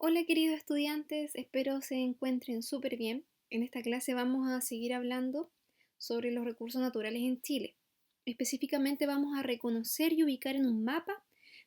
Hola queridos estudiantes, espero se encuentren súper bien. En esta clase vamos a seguir hablando sobre los recursos naturales en Chile. Específicamente vamos a reconocer y ubicar en un mapa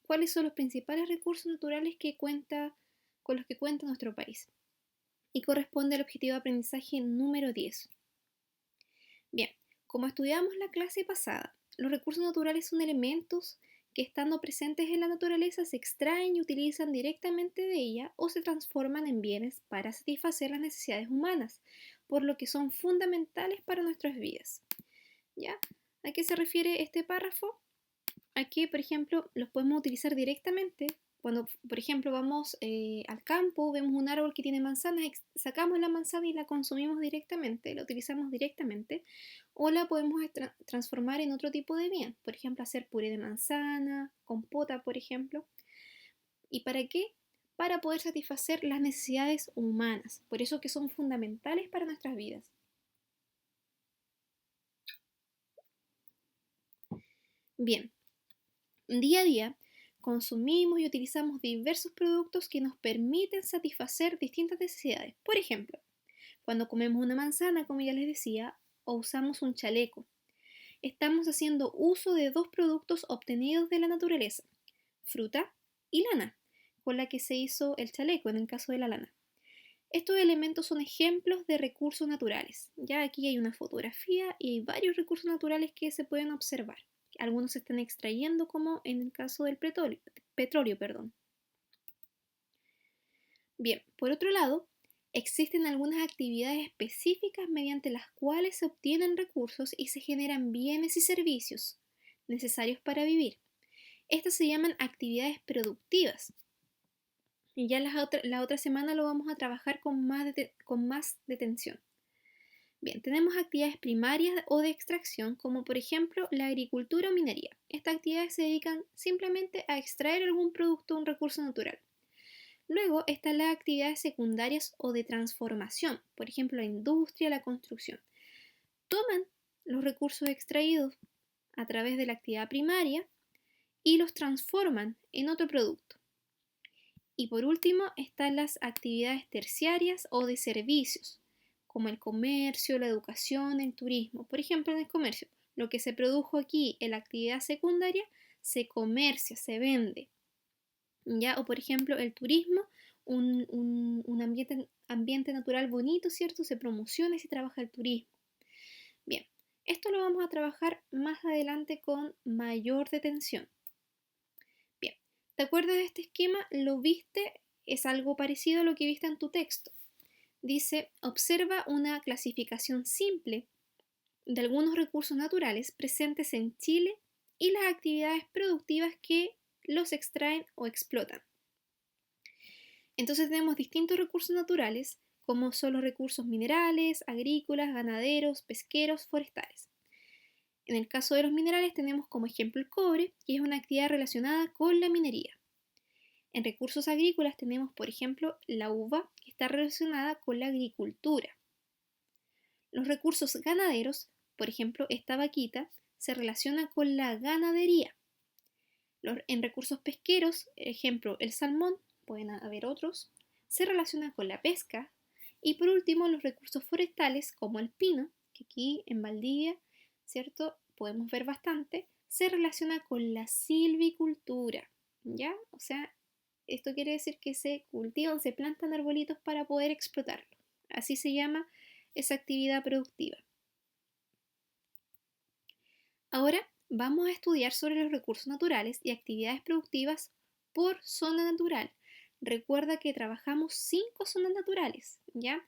cuáles son los principales recursos naturales con los que cuenta nuestro país. Y corresponde al objetivo de aprendizaje número 10. Bien, como estudiamos la clase pasada, los recursos naturales son elementos que estando presentes en la naturaleza se extraen y utilizan directamente de ella o se transforman en bienes para satisfacer las necesidades humanas, por lo que son fundamentales para nuestras vidas. ¿Ya? ¿A qué se refiere este párrafo? Aquí, por ejemplo, los podemos utilizar directamente. Cuando, por ejemplo, vamos al campo, vemos un árbol que tiene manzanas, sacamos la manzana y la consumimos directamente, la utilizamos directamente, o la podemos transformar en otro tipo de bien, por ejemplo, hacer puré de manzana, compota, por ejemplo. ¿Y para qué? Para poder satisfacer las necesidades humanas, por eso que son fundamentales para nuestras vidas. Bien, día a día, consumimos y utilizamos diversos productos que nos permiten satisfacer distintas necesidades. Por ejemplo, cuando comemos una manzana, como ya les decía, o usamos un chaleco, estamos haciendo uso de dos productos obtenidos de la naturaleza, fruta y lana, con la que se hizo el chaleco en el caso de la lana. Estos elementos son ejemplos de recursos naturales. Ya aquí hay una fotografía y hay varios recursos naturales que se pueden observar. Algunos se están extrayendo, como en el caso del petróleo. Bien, por otro lado, existen algunas actividades específicas mediante las cuales se obtienen recursos y se generan bienes y servicios necesarios para vivir. Estas se llaman actividades productivas. Y ya la otra semana lo vamos a trabajar con más detención. Bien, tenemos actividades primarias o de extracción, como por ejemplo la agricultura o minería. Estas actividades se dedican simplemente a extraer algún producto o un recurso natural. Luego están las actividades secundarias o de transformación, por ejemplo la industria, la construcción. Toman los recursos extraídos a través de la actividad primaria y los transforman en otro producto. Y por último están las actividades terciarias o de servicios, como el comercio, la educación, el turismo. Por ejemplo, en el comercio, lo que se produjo aquí en la actividad secundaria se comercia, se vende. ¿Ya? O por ejemplo, el turismo, un ambiente natural bonito, ¿cierto? Se promociona y se trabaja el turismo. Bien, esto lo vamos a trabajar más adelante con mayor detención. Bien, ¿te acuerdas de este esquema? ¿Lo viste? Es algo parecido a lo que viste en tu texto. Dice, observa una clasificación simple de algunos recursos naturales presentes en Chile y las actividades productivas que los extraen o explotan. Entonces tenemos distintos recursos naturales, como son los recursos minerales, agrícolas, ganaderos, pesqueros, forestales. En el caso de los minerales tenemos como ejemplo el cobre, que es una actividad relacionada con la minería. En recursos agrícolas tenemos, por ejemplo, la uva, que está relacionada con la agricultura. Los recursos ganaderos, por ejemplo, esta vaquita, se relaciona con la ganadería. En recursos pesqueros, ejemplo, el salmón, pueden haber otros, se relaciona con la pesca. Y por último, los recursos forestales, como el pino, que aquí en Valdivia, ¿cierto? Podemos ver bastante, se relaciona con la silvicultura, ¿ya? O sea, esto quiere decir que se cultivan, se plantan arbolitos para poder explotarlo. Así se llama esa actividad productiva. Ahora vamos a estudiar sobre los recursos naturales y actividades productivas por zona natural. Recuerda que trabajamos 5 zonas naturales, ¿ya?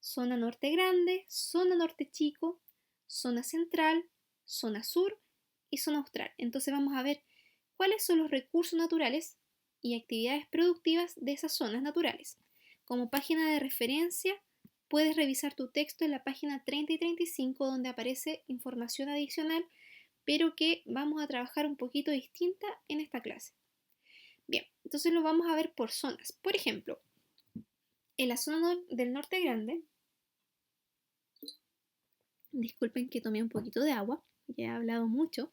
Zona norte grande, zona norte chico, zona central, zona sur y zona austral. Entonces vamos a ver cuáles son los recursos naturales y actividades productivas de esas zonas naturales. Como página de referencia, puedes revisar tu texto en la página 30 y 35, donde aparece información adicional, pero que vamos a trabajar un poquito distinta en esta clase. Bien, entonces lo vamos a ver por zonas. Por ejemplo, en la zona del norte grande, disculpen que tomé un poquito de agua, ya he hablado mucho,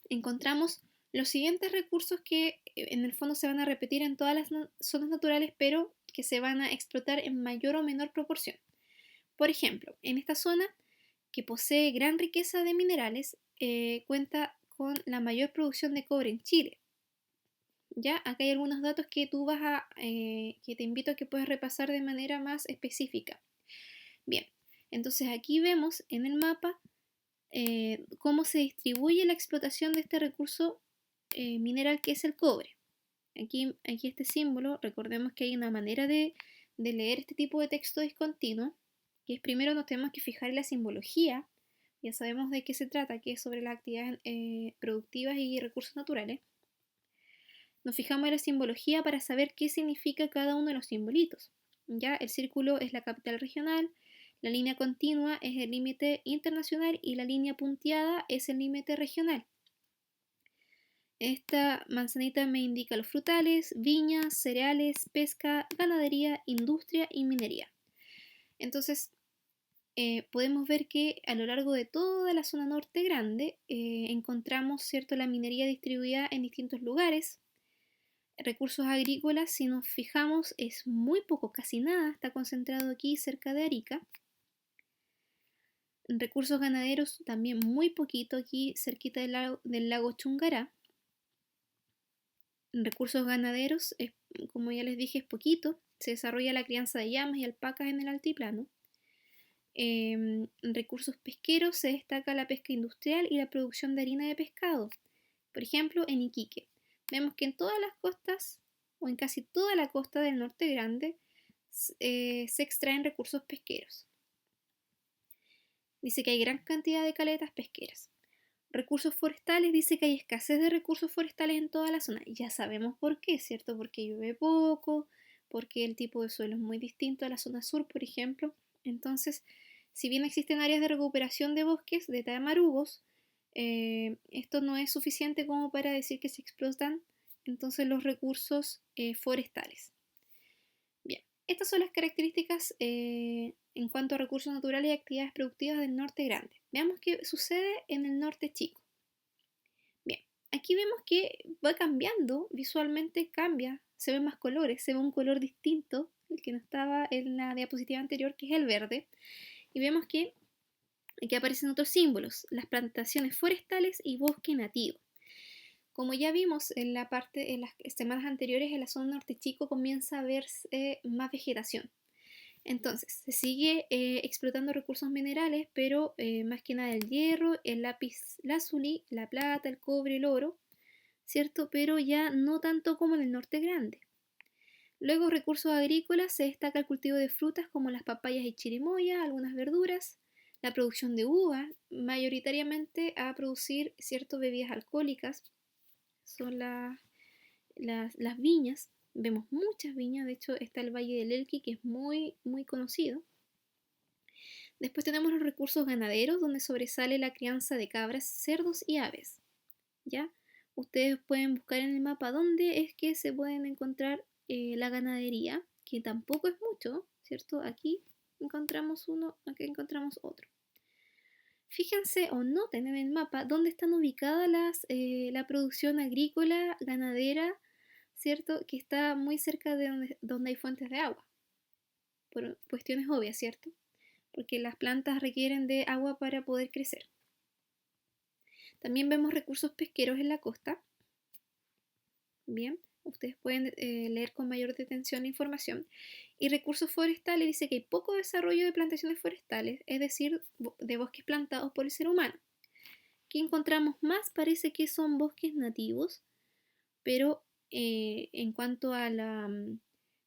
encontramos Los siguientes recursos que en el fondo se van a repetir en todas las zonas naturales, pero que se van a explotar en mayor o menor proporción. Por ejemplo, en esta zona, que posee gran riqueza de minerales, cuenta con la mayor producción de cobre en Chile. Ya, acá hay algunos datos que que te invito a que puedas repasar de manera más específica. Bien, entonces aquí vemos en el mapa cómo se distribuye la explotación de este recurso mineral que es el cobre. Aquí este símbolo, recordemos que hay una manera de leer este tipo de texto discontinuo, que es primero nos tenemos que fijar en la simbología, ya sabemos de qué se trata, que es sobre las actividades productivas y recursos naturales. Nos fijamos en la simbología para saber qué significa cada uno de los simbolitos. Ya, el círculo es la capital regional, la línea continua es el límite internacional y la línea punteada es el límite regional. Esta manzanita me indica los frutales, viñas, cereales, pesca, ganadería, industria y minería. Entonces, podemos ver que a lo largo de toda la zona norte grande encontramos, ¿cierto?, la minería distribuida en distintos lugares. Recursos agrícolas, si nos fijamos, es muy poco, casi nada, está concentrado aquí cerca de Arica. Recursos ganaderos también muy poquito aquí cerquita del lago Chungará. Recursos ganaderos, como ya les dije, es poquito. Se desarrolla la crianza de llamas y alpacas en el altiplano. Recursos pesqueros se destaca la pesca industrial y la producción de harina de pescado. Por ejemplo, en Iquique. Vemos que en todas las costas, o en casi toda la costa del norte grande, se extraen recursos pesqueros. Dice que hay gran cantidad de caletas pesqueras. Recursos forestales, dice que hay escasez de recursos forestales en toda la zona. Ya sabemos por qué, ¿cierto? Porque llueve poco, porque el tipo de suelo es muy distinto a la zona sur, por ejemplo. Entonces, si bien existen áreas de recuperación de bosques, de tamarugos, esto no es suficiente como para decir que se explotan entonces los recursos forestales. Bien, estas son las características en cuanto a recursos naturales y actividades productivas del norte grande. Veamos qué sucede en el norte chico. Bien, aquí vemos que va cambiando, visualmente cambia, se ven más colores, se ve un color distinto, el que no estaba en la diapositiva anterior, que es el verde, y vemos que aquí aparecen otros símbolos, las plantaciones forestales y bosque nativo. Como ya vimos en las semanas anteriores, en la zona norte chico comienza a verse más vegetación. Entonces, se sigue explotando recursos minerales, pero más que nada el hierro, el lápiz lazuli, la plata, el cobre, el oro, ¿cierto? Pero ya no tanto como en el norte grande. Luego, recursos agrícolas, se destaca el cultivo de frutas como las papayas y chirimoya, algunas verduras, la producción de uva, mayoritariamente a producir ciertas bebidas alcohólicas, son las viñas. Vemos muchas viñas, de hecho está el Valle del Elqui, que es muy, muy conocido. Después tenemos los recursos ganaderos, donde sobresale la crianza de cabras, cerdos y aves. ¿Ya? Ustedes pueden buscar en el mapa dónde es que se pueden encontrar la ganadería, que tampoco es mucho, ¿cierto? Aquí encontramos uno, aquí encontramos otro. Fíjense o noten en el mapa dónde están ubicadas la producción agrícola, ganadera, ¿cierto? Que está muy cerca de donde hay fuentes de agua, por cuestiones obvias, ¿cierto? Porque las plantas requieren de agua para poder crecer. También vemos recursos pesqueros en la costa. Bien, ustedes pueden leer con mayor detención la información. Y recursos forestales, dice que hay poco desarrollo de plantaciones forestales, es decir, de bosques plantados por el ser humano. ¿Qué encontramos más? Parece que son bosques nativos, pero en cuanto a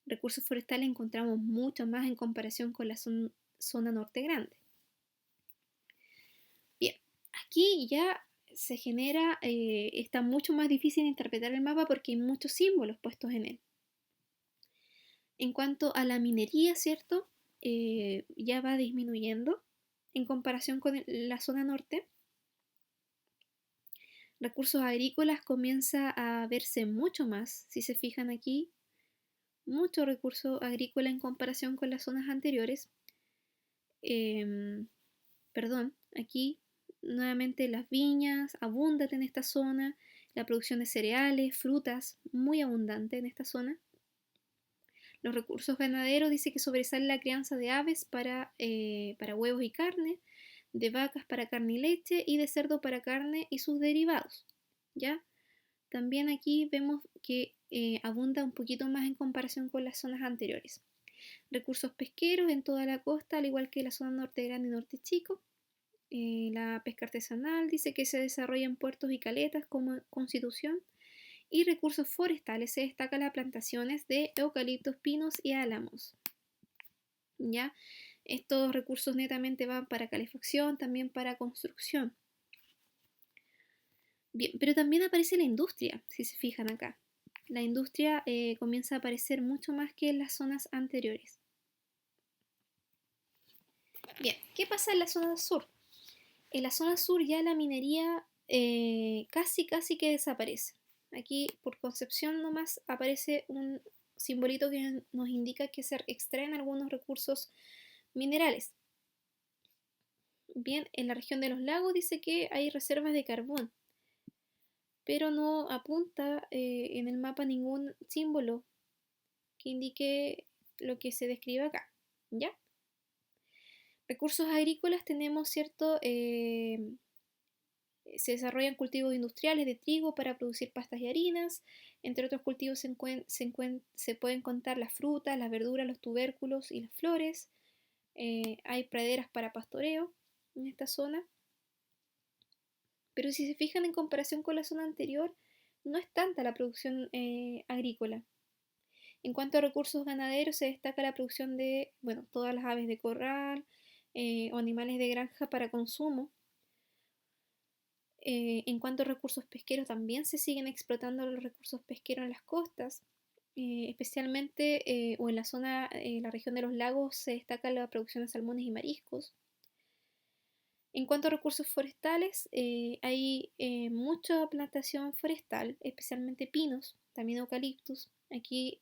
recursos forestales encontramos mucho más en comparación con la zona norte grande. Bien, aquí ya se genera, está mucho más difícil interpretar el mapa porque hay muchos símbolos puestos en él. En cuanto a la minería, ¿cierto? Ya va disminuyendo en comparación con la zona norte. Recursos agrícolas comienza a verse mucho más, si se fijan aquí, mucho recurso agrícola en comparación con las zonas anteriores. Perdón, aquí nuevamente las viñas abundan en esta zona, La producción de cereales, frutas, muy abundante en esta zona. Los recursos ganaderos dice que sobresale la crianza de aves para huevos y carne, de vacas para carne y leche y de cerdo para carne y sus derivados. ¿Ya? También aquí vemos que abunda un poquito más en comparación con las zonas anteriores. Recursos pesqueros en toda la costa, al igual que la zona norte grande y norte chico. La pesca artesanal dice que se desarrolla en puertos y caletas como Constitución. Y recursos forestales se destacan las plantaciones de eucaliptos, pinos y álamos. ¿Ya? Estos recursos netamente van para calefacción, también para construcción. Bien, pero también aparece la industria, si se fijan acá. La industria comienza a aparecer mucho más que en las zonas anteriores. Bien, ¿qué pasa en la zona sur? En la zona sur ya la minería casi que desaparece. Aquí por Concepción nomás aparece un simbolito que nos indica que se extraen algunos recursos minerales. Bien, en la región de los lagos dice que hay reservas de carbón, pero no apunta en el mapa ningún símbolo que indique lo que se describe acá. ¿Ya? Recursos agrícolas tenemos, ¿cierto? Se desarrollan cultivos industriales de trigo para producir pastas y harinas. Entre otros cultivos se pueden contar las frutas, las verduras, los tubérculos y las flores. Hay praderas para pastoreo en esta zona. Pero si se fijan en comparación con la zona anterior, no es tanta la producción agrícola. En cuanto a recursos ganaderos, se destaca la producción de, bueno, todas las aves de corral o animales de granja para consumo. En cuanto a recursos pesqueros, también se siguen explotando los recursos pesqueros en las costas, especialmente o en la zona, la región de los lagos, se destaca la producción de salmones y mariscos. En cuanto a recursos forestales, hay mucha plantación forestal, especialmente pinos, también eucaliptus. Aquí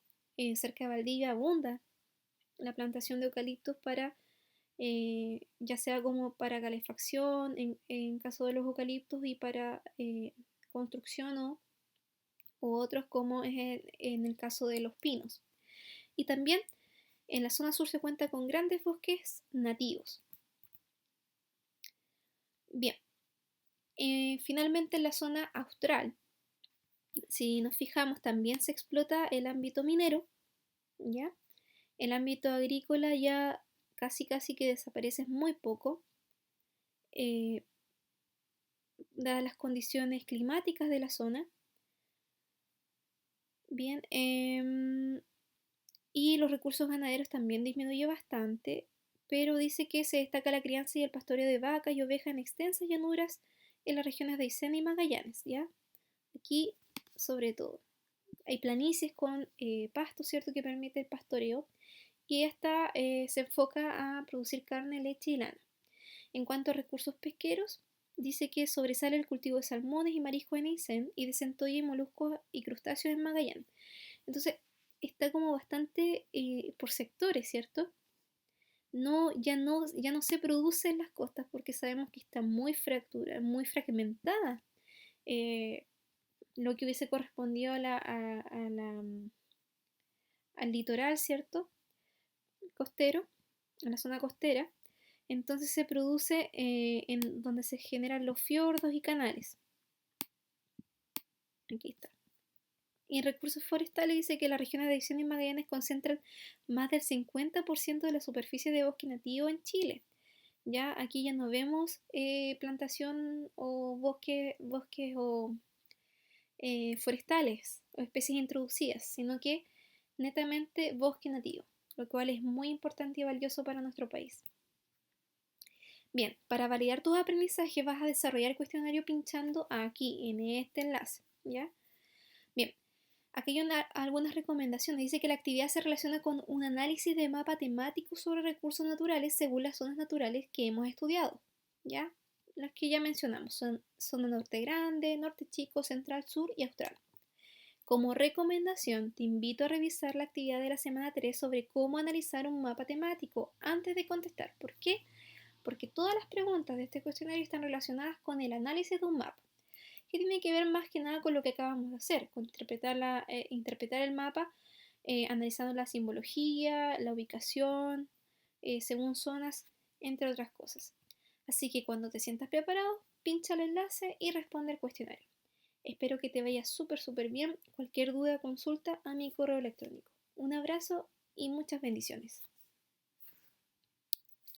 cerca de Valdivia abunda la plantación de eucaliptus para ya sea como para calefacción en caso de los eucaliptos y para construcción o otros como es en el caso de los pinos. Y también en la zona sur se cuenta con grandes bosques nativos. Bien, finalmente en la zona austral, si nos fijamos, también se explota el ámbito minero, ¿ya? El ámbito agrícola ya casi que desaparece muy poco, dadas las condiciones climáticas de la zona. Bien, y los recursos ganaderos también disminuye bastante, pero dice que se destaca la crianza y el pastoreo de vacas y ovejas en extensas llanuras en las regiones de Aysén y Magallanes, ¿ya? Aquí, sobre todo, hay planicies con pasto, ¿cierto?, que permite el pastoreo, y esta se enfoca a producir carne, leche y lana. En cuanto a recursos pesqueros, dice que sobresale el cultivo de salmones y mariscos en Aysén y de centolla y moluscos y crustáceos en Magallanes. Entonces, está como bastante por sectores, ¿cierto? Ya no se produce en las costas porque sabemos que está muy fragmentada. Eh, lo que hubiese correspondido al litoral, ¿cierto? Costero, a la zona costera. Entonces se produce en donde se generan los fiordos y canales. Aquí está. Y en recursos forestales dice que las regiones de Aysén y Magallanes concentran más del 50% de la superficie de bosque nativo en Chile. Ya aquí ya no vemos plantación o bosques o forestales o especies introducidas, sino que netamente bosque nativo, lo cual es muy importante y valioso para nuestro país. Bien, para validar tus aprendizajes vas a desarrollar el cuestionario pinchando aquí en este enlace, ¿ya? Bien, aquí hay algunas recomendaciones. Dice que la actividad se relaciona con un análisis de mapa temático sobre recursos naturales según las zonas naturales que hemos estudiado, ¿ya? Las que ya mencionamos son zona norte grande, norte chico, central, sur y austral. Como recomendación, te invito a revisar la actividad de la semana 3 sobre cómo analizar un mapa temático antes de contestar. ¿Por qué? Porque todas las preguntas de este cuestionario están relacionadas con el análisis de un mapa. que tiene que ver más que nada con lo que acabamos de hacer, con interpretar el mapa, analizando la simbología, la ubicación, según zonas, entre otras cosas. Así que cuando te sientas preparado, pincha el enlace y responde el cuestionario. Espero que te vaya súper bien. Cualquier duda o consulta a mi correo electrónico. Un abrazo y muchas bendiciones.